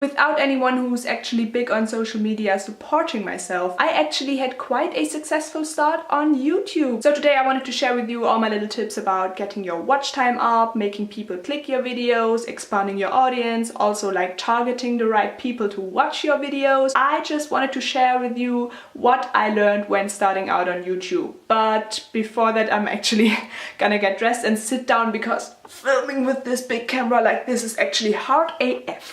Without anyone who's actually big on social media supporting myself, I actually had quite a successful start on YouTube. So today I wanted to share with you all my little tips about getting your watch time up, making people click your videos, expanding your audience, also like targeting the right people to watch your videos. I just wanted to share with you what I learned when starting out on YouTube. But before that, I'm actually gonna get dressed and sit down because filming with this big camera like this is actually hard AF.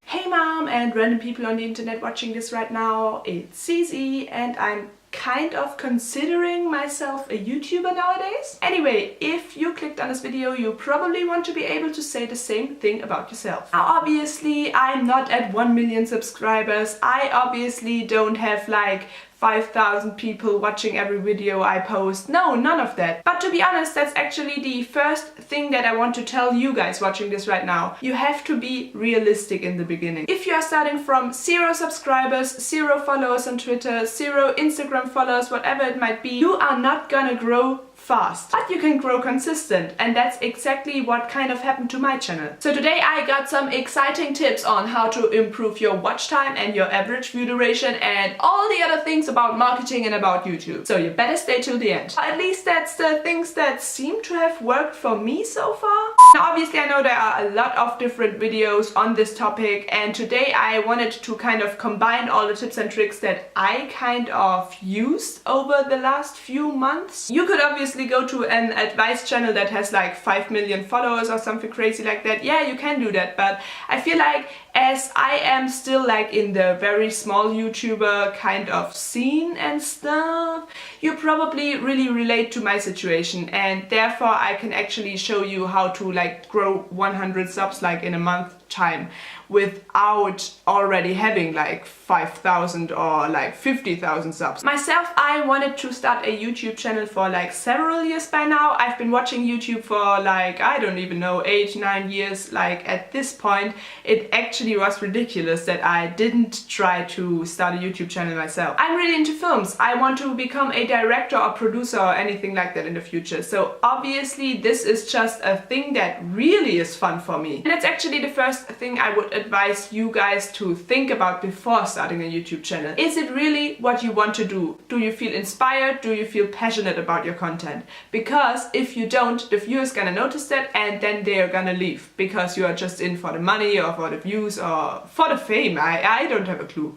Hey mom and random people on the internet watching this right now, it's CZ and I'm kind of considering myself a YouTuber nowadays. Anyway, if you clicked on this video, you probably want to be able to say the same thing about yourself. Now obviously I'm not at 1 million subscribers, I obviously don't have like 5,000 people watching every video I post. No, none of that. But to be honest, that's actually the first thing that I want to tell you guys watching this right now. You have to be realistic in the beginning. If you are starting from 0 subscribers, 0 followers on Twitter, 0 Instagram followers, whatever it might be, you are not gonna grow fast. But you can grow consistent, and that's exactly what kind of happened to my channel. So today I got some exciting tips on how to improve your watch time and your average view duration and all the other things about marketing and about YouTube. So you better stay till the end. At least that's the things that seem to have worked for me so far. Now obviously I know there are a lot of different videos on this topic, and today I wanted to kind of combine all the tips and tricks that I kind of used over the last few months. You could obviously go to an advice channel that has like 5 million followers or something crazy like that. Yeah, you can do that, but I feel like as I am still like in the very small YouTuber kind of scene and stuff, you probably really relate to my situation, and therefore I can actually show you how to like grow 100 subs like in a month time without already having like 5,000 or like 50,000 subs. Myself, I wanted to start a YouTube channel for like several years by now. I've been watching YouTube for like, I don't even know, 8-9 years. Like at this point, it actually was ridiculous that I didn't try to start a YouTube channel myself. I'm really into films. I want to become a director or producer or anything like that in the future. So obviously this is just a thing that really is fun for me. And that's actually the first thing I would advise you guys to think about before starting a YouTube channel. Is it really what you want to do? Do you feel inspired? Do you feel passionate about your content? Because if you don't, the viewers gonna notice that and then they're gonna leave because you are just in for the money or for the views or for the fame. I don't have a clue.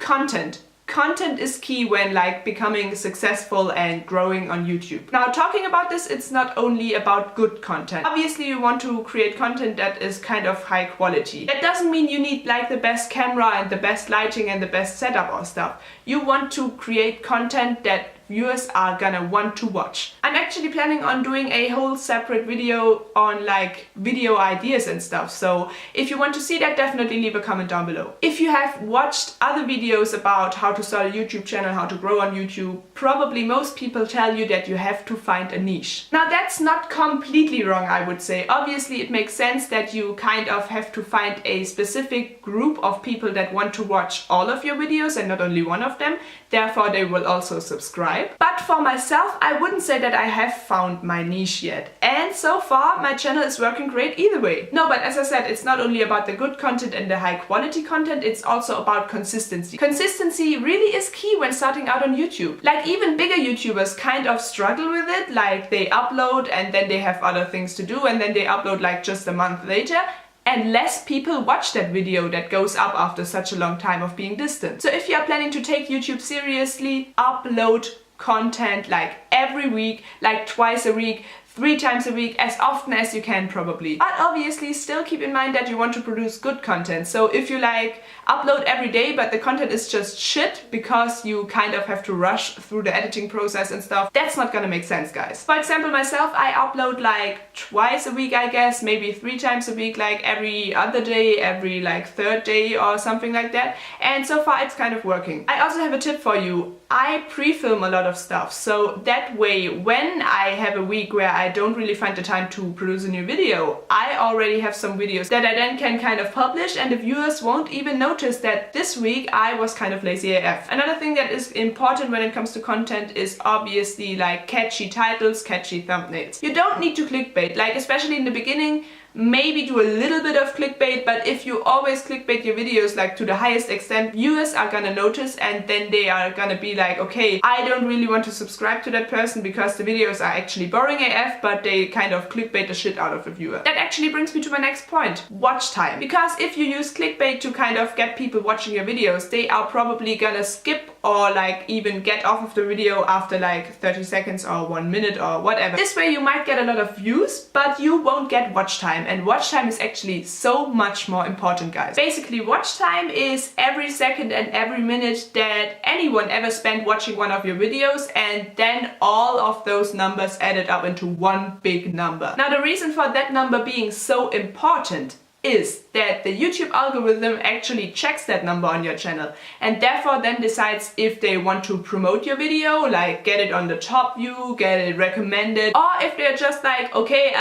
Content is key when like becoming successful and growing on YouTube. Now talking about this, it's not only about good content. Obviously you want to create content that is kind of high quality. That doesn't mean you need like the best camera and the best lighting and the best setup or stuff. You want to create content that viewers are gonna want to watch. I'm actually planning on doing a whole separate video on like video ideas and stuff, so if you want to see that, definitely leave a comment down below. If you have watched other videos about how to start a YouTube channel, how to grow on YouTube, probably most people tell you that you have to find a niche. Now that's not completely wrong, I would say. Obviously it makes sense that you kind of have to find a specific group of people that want to watch all of your videos and not only one of them, therefore they will also subscribe. But for myself, I wouldn't say that I have found my niche yet. And so far, my channel is working great either way. No, but as I said, it's not only about the good content and the high quality content, it's also about consistency. Consistency really is key when starting out on YouTube. Like even bigger YouTubers kind of struggle with it, like they upload and then they have other things to do and then they upload like just a month later. And less people watch that video that goes up after such a long time of being distant. So if you are planning to take YouTube seriously, upload content like every week, like twice a week, 3 times a week, as often as you can probably. But obviously still keep in mind that you want to produce good content. So if you like upload every day but the content is just shit because you kind of have to rush through the editing process and stuff, that's not gonna make sense, guys. For example, myself, I upload like twice a week, I guess, maybe 3 times a week, like every other day, every like 3rd day or something like that. And so far it's kind of working. I also have a tip for you. I pre-film a lot of stuff, so that way when I have a week where I don't really find the time to produce a new video, I already have some videos that I then can kind of publish, and the viewers won't even notice that this week I was kind of lazy AF. Another thing that is important when it comes to content is obviously like catchy titles, catchy thumbnails. You don't need to clickbait, like especially in the beginning. maybe do a little bit of clickbait, but if you always clickbait your videos like to the highest extent, viewers are gonna notice and then they are gonna be like, okay, I don't really want to subscribe to that person because the videos are actually boring AF, but they kind of clickbait the shit out of the viewer. That actually brings me to my next point, watch time. Because if you use clickbait to kind of get people watching your videos, they are probably gonna skip or like even get off of the video after like 30 seconds or 1 minute or whatever. This way you might get a lot of views, but you won't get watch time, and watch time is actually so much more important, guys. Basically, watch time is every second and every minute that anyone ever spent watching one of your videos, and then all of those numbers added up into one big number. Now, the reason for that number being so important is that the YouTube algorithm actually checks that number on your channel and therefore then decides if they want to promote your video, like get it on the top view, get it recommended, or if they're just like, okay,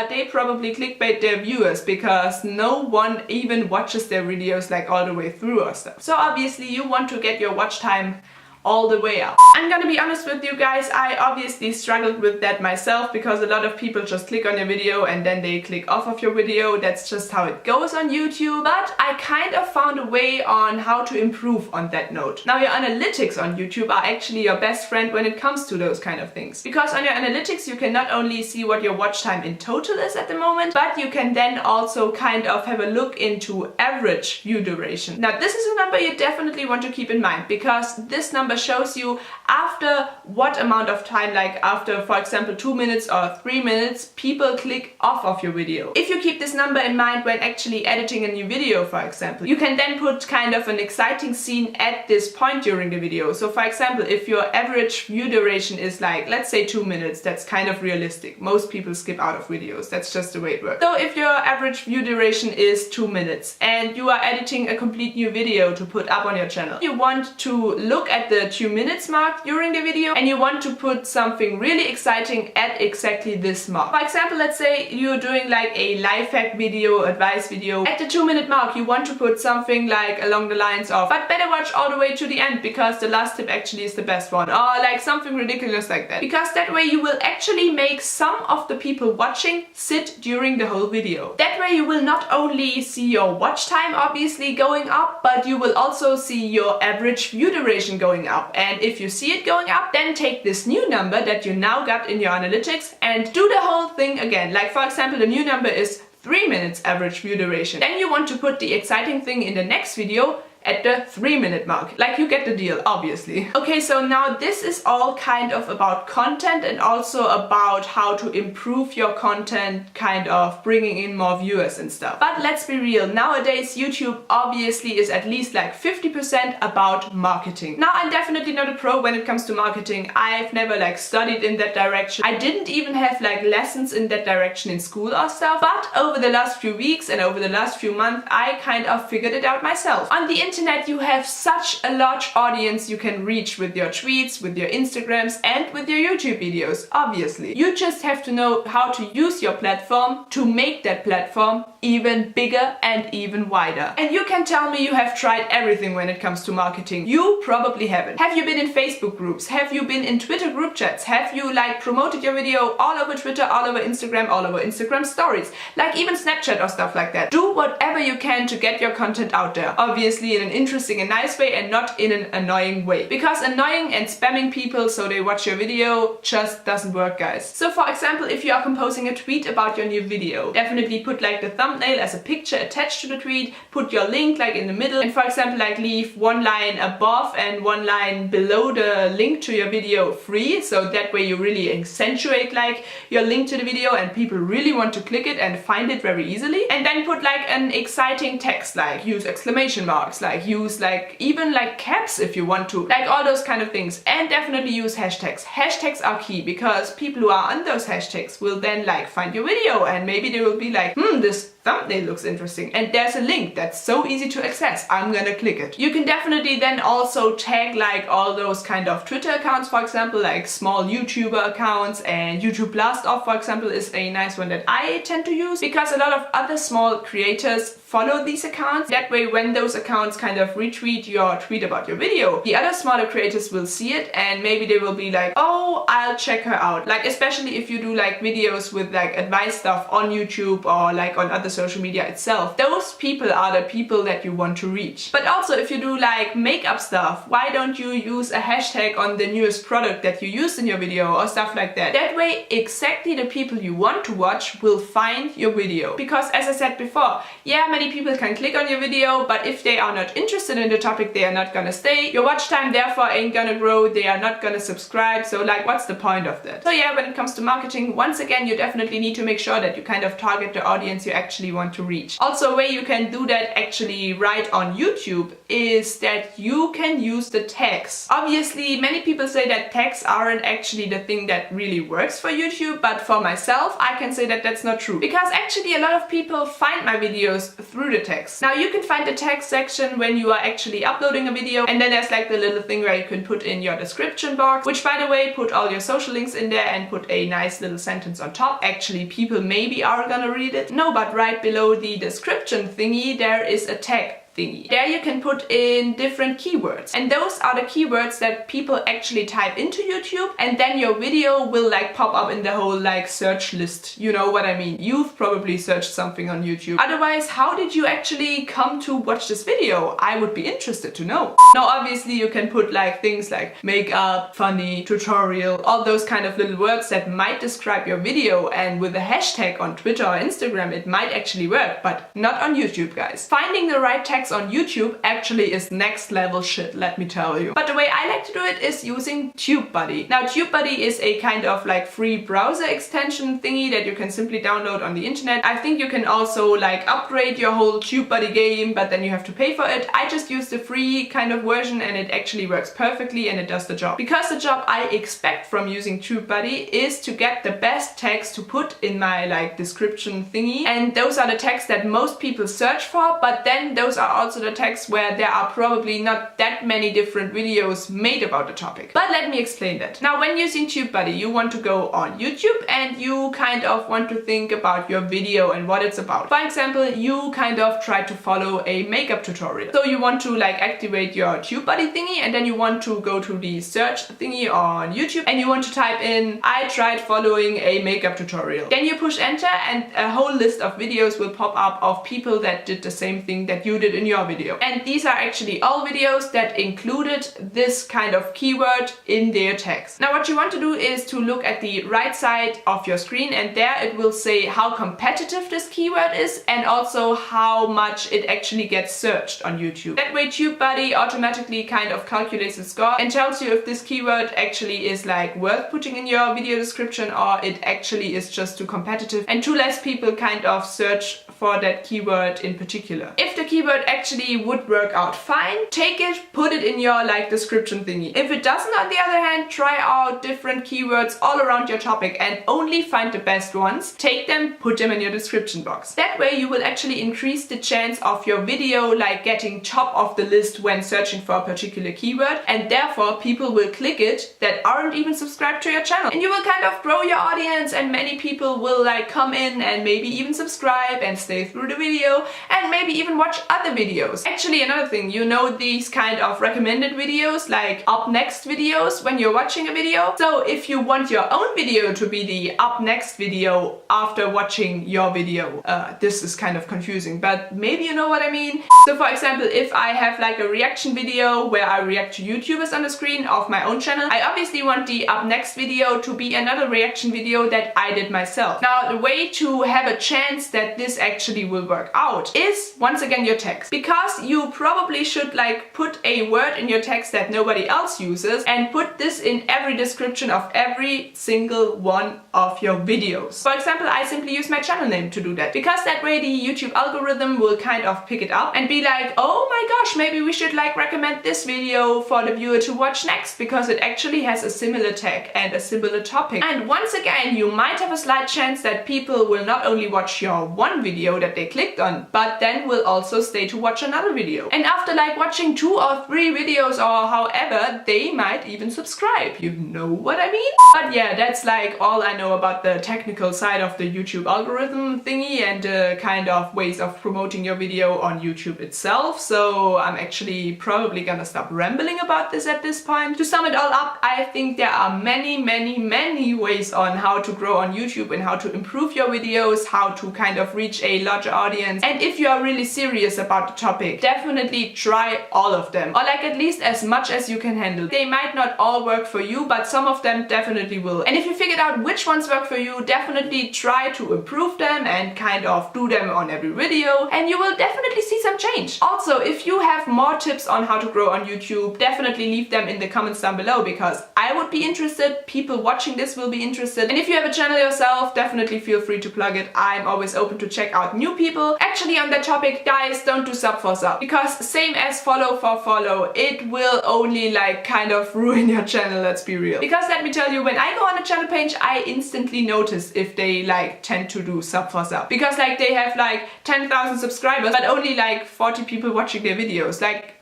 they probably clickbait their viewers because no one even watches their videos like all the way through or stuff. So obviously you want to get your watch time all the way up. I'm gonna be honest with you guys, I obviously struggled with that myself because a lot of people just click on your video and then they click off of your video. That's just how it goes on YouTube. But I kind of found a way on how to improve on that note. Now, your analytics on YouTube are actually your best friend when it comes to those kind of things. Because on your analytics you can not only see what your watch time in total is at the moment, but you can then also kind of have a look into average view duration. Now, this is a number you definitely want to keep in mind because this number shows you after what amount of time, like after, for example, 2 minutes or 3 minutes, people click off of your video. If you keep this number in mind when actually editing a new video, for example, you can then put kind of an exciting scene at this point during the video. So for example, if your average view duration is like, let's say 2 minutes, that's kind of realistic. Most people skip out of videos. That's just the way it works. So if your average view duration is 2 minutes and you are editing a complete new video to put up on your channel, you want to look at the 2 minutes mark during the video and you want to put something really exciting at exactly this mark. For example, let's say you're doing like a life hack video, advice video. At the 2 minute mark you want to put something like along the lines of, but better watch all the way to the end because the last tip actually is the best one, or like something ridiculous like that. Because that way you will actually make some of the people watching sit during the whole video. That way you will not only see your watch time obviously going up, but you will also see your average view duration going up. And if you see it going up, then take this new number that you now got in your analytics and do the whole thing again. Like for example, the new number is 3 minutes average view duration. Then you want to put the exciting thing in the next video at the 3 minute mark. Like, you get the deal, obviously. Okay, so now this is all kind of about content and also about how to improve your content, kind of bringing in more viewers and stuff. But let's be real, nowadays YouTube obviously is at least like 50% about marketing. Now, I'm definitely not a pro when it comes to marketing. I've never like studied in that direction. I didn't even have like lessons in that direction in school or stuff. But over the last few weeks and over the last few months, I kind of figured it out myself. On the internet you have such a large audience you can reach with your tweets, with your Instagrams and with your YouTube videos, obviously. You just have to know how to use your platform to make that platform even bigger and even wider. And you can tell me you have tried everything when it comes to marketing. You probably haven't. Have you been in Facebook groups? Have you been in Twitter group chats? Have you like promoted your video all over Twitter, all over Instagram, all over Instagram stories? Like even Snapchat or stuff like that. Do whatever you can to get your content out there. Obviously in an interesting and nice way and not in an annoying way. Because annoying and spamming people so they watch your video just doesn't work, guys. So for example, if you are composing a tweet about your new video, definitely put like the thumbnail as a picture attached to the tweet, put your link like in the middle, and for example like leave one line above and one line below the link to your video free, so that way you really accentuate like your link to the video and people really want to click it and find it very easily. And then put like an exciting text, like use exclamation marks, like use like even like caps if you want to, like all those kind of things. And definitely use hashtags. Hashtags are key because people who are on those hashtags will then like find your video and maybe they will be like, this thumbnail looks interesting and there's a link that's so easy to access, I'm gonna click it. You can definitely then also tag like all those kind of Twitter accounts, for example, like small YouTuber accounts, and YouTube Blast Off, for example, is a nice one that I tend to use because a lot of other small creators follow these accounts. That way, when those accounts kind of retweet your tweet about your video, the other smaller creators will see it and maybe they will be like, oh, I'll check her out. Like, especially if you do like videos with like advice stuff on YouTube or like on other social media itself, those people are the people that you want to reach. But also if you do like makeup stuff, why don't you use a hashtag on the newest product that you used in your video or stuff like that? That way exactly the people you want to watch will find your video. Because as I said before, yeah, many people can click on your video, but if they are not interested in the topic, they are not gonna stay. Your watch time therefore ain't gonna grow, they are not gonna subscribe, so like what's the point of that? So yeah, when it comes to marketing, once again, you definitely need to make sure that you kind of target the audience you actually want to reach. Also, a way you can do that actually right on YouTube is that you can use the tags. Obviously, many people say that tags aren't actually the thing that really works for YouTube, but for myself, I can say that that's not true. Because actually a lot of people find my videos through the tags. Now you can find the tag section when you are actually uploading a video, and then there's like the little thing where you can put in your description box, which by the way, put all your social links in there and put a nice little sentence on top. Actually, people maybe are gonna read it. No, but right below the description thingy, there is a tag thingy. There you can put in different keywords, and those are the keywords that people actually type into YouTube, and then your video will like pop up in the whole like search list. You know what I mean? You've probably searched something on YouTube. Otherwise, how did you actually come to watch this video? I would be interested to know. Now obviously you can put like things like makeup, funny, tutorial, all those kind of little words that might describe your video, and with a hashtag on Twitter or Instagram it might actually work, but not on YouTube, guys. Finding the right tags on YouTube actually is next level shit, let me tell you. But the way I like to do it is using TubeBuddy. Now TubeBuddy is a kind of like free browser extension thingy that you can simply download on the internet. I think you can also like upgrade your whole TubeBuddy game, but then you have to pay for it. I just use the free kind of version and it actually works perfectly and it does the job. Because the job I expect from using TubeBuddy is to get the best tags to put in my like description thingy, and those are the tags that most people search for, but then those are also the tags where there are probably not that many different videos made about the topic. But let me explain that. Now when using TubeBuddy, you want to go on YouTube and you kind of want to think about your video and what it's about. For example, you kind of try to follow a makeup tutorial. So you want to like activate your TubeBuddy thingy, and then you want to go to the search thingy on YouTube and you want to type in, I tried following a makeup tutorial. Then you push enter and a whole list of videos will pop up of people that did the same thing that you did in your video. And these are actually all videos that included this kind of keyword in their tags. Now what you want to do is to look at the right side of your screen, and there it will say how competitive this keyword is and also how much it actually gets searched on YouTube. That way TubeBuddy automatically kind of calculates the score and tells you if this keyword actually is like worth putting in your video description or it actually is just too competitive and too less people kind of search for that keyword in particular. If the keyword actually would work out fine, take it, put it in your like description thingy. If it doesn't, on the other hand, try out different keywords all around your topic and only find the best ones, take them, put them in your description box. That way you will actually increase the chance of your video like getting top of the list when searching for a particular keyword, and therefore people will click it that aren't even subscribed to your channel. And you will kind of grow your audience, and many people will like come in and maybe even subscribe and stay through the video and maybe even watch other videos. Actually, another thing, you know these kind of recommended videos like up next videos when you're watching a video? So if you want your own video to be the up next video after watching your video, this is kind of confusing, but maybe you know what I mean. So for example, if I have like a reaction video where I react to YouTubers on the screen of my own channel, I obviously want the up next video to be another reaction video that I did myself. Now the way to have a chance that this actually will work out is once again your tags. text, because you probably should like put a word in your text that nobody else uses and put this in every description of every single one of your videos. For example, I simply use my channel name to do that, because that way the YouTube algorithm will kind of pick it up and be like, oh my gosh, maybe we should like recommend this video for the viewer to watch next, because it actually has a similar tag and a similar topic. And once again, you might have a slight chance that people will not only watch your one video that they clicked on, but then will also stay to watch another video. And after like watching 2 or 3 videos or however, they might even subscribe. You know what I mean? But yeah, that's like all I know about the technical side of the YouTube algorithm thingy and kind of ways of promoting your video on YouTube itself. So I'm actually probably gonna stop rambling about this at this point. To sum it all up, I think there are many ways on how to grow on YouTube and how to improve your videos, how to kind of reach a larger audience. And if you are really serious about the topic, definitely try all of them, or like at least as much as you can handle. They might not all work for you, but some of them definitely will. And if you figured out which ones work for you, definitely try to improve them and kind of do them on every video, and you will definitely see some change. Also, if you have more tips on how to grow on YouTube, definitely leave them in the comments down below, because I would be interested, people watching this will be interested, and if you have a channel yourself, definitely feel free to plug it. I'm always open to check out new people. Actually, on that topic, guys, don't do sub for sub, because same as follow for follow, it will only like kind of ruin your channel, let's be real. Because let me tell you, when I go on a channel page, I instantly notice if they like tend to do sub for sub, because like they have like 10,000 subscribers but only like 40 people watching their videos. Like,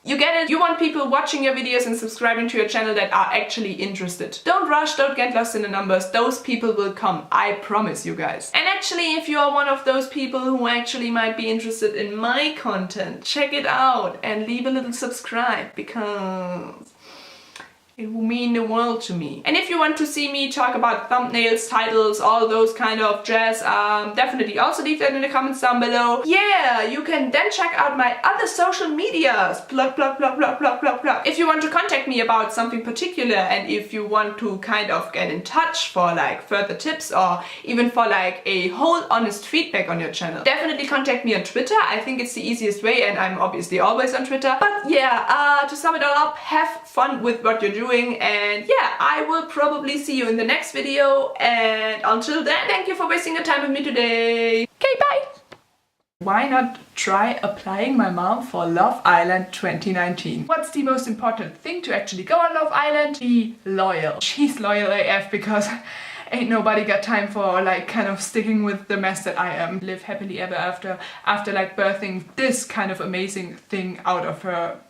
you get it? You want people watching your videos and subscribing to your channel that are actually interested. Don't rush, don't get lost in the numbers. Those people will come, I promise you guys. And actually, if you are one of those people who actually might be interested in my content, check it out and leave a little subscribe, because it will mean the world to me. And if you want to see me talk about thumbnails, titles, all those kind of jazz, definitely also leave that in the comments down below. Yeah, you can then check out my other social medias. Plug. If you want to contact me about something particular, and if you want to kind of get in touch for like further tips or even for like a whole honest feedback on your channel, definitely contact me on Twitter. I think it's the easiest way, and I'm obviously always on Twitter. But yeah, to sum it all up, have fun with what you're doing. And yeah, I will probably see you in the next video, and until then, thank you for wasting your time with me today. Okay, bye! Why not try applying my mom for Love Island 2019? What's the most important thing to actually go on Love Island? Be loyal. She's loyal AF, because ain't nobody got time for like kind of sticking with the mess that I am. Live happily ever after like birthing this kind of amazing thing out of her.